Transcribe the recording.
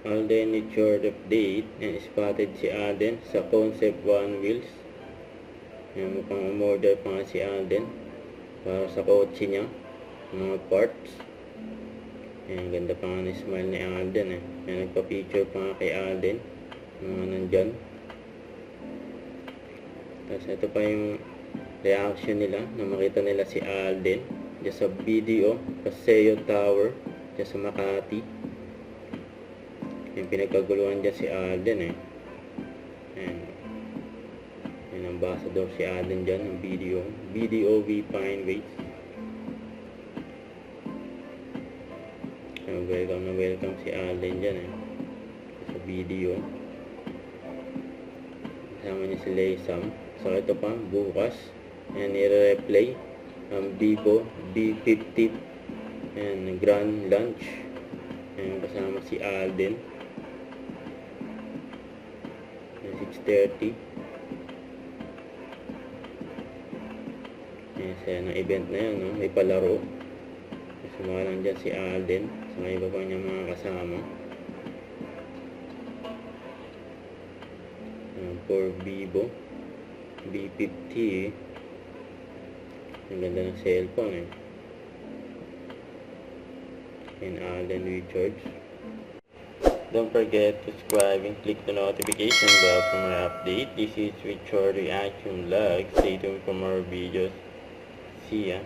Alden Richard update. And spotted si Alden sa Concept 1 wheels. Yan, mukhang umorder pa nga si Alden para sa kotse niya, mga parts. Yan, ganda pa nga na smile ni Alden eh. Yan, nagpa-picture pa nga kay Alden, mga nandyan. Tapos ito pa yung reaction nila na makita nila si Alden dyan sa video Paseo Tower dyan sa Makati. Yung pinagkaguluhan dyan si Alden eh. Yan, yung ambassador si Alden dyan ng BDOV Pineways. Welcome si Alden dyan eh sa video. Kasama niya si Laysam. So ito pa bukas, and i-replay ang Vivo V50 and Grand Launch, and kasama si Alden. 6:30. Saya ng event na yun, no? May palaro. Sumama lang dyan si Alden. So may iba pa niya mga kasama. For Vivo V50. Ang ganda ng cellphone eh. And Alden Richards. Don't forget to subscribe and click the notification bell for more update. This is Richard Reaction Vlog. Stay tuned for more videos. See ya.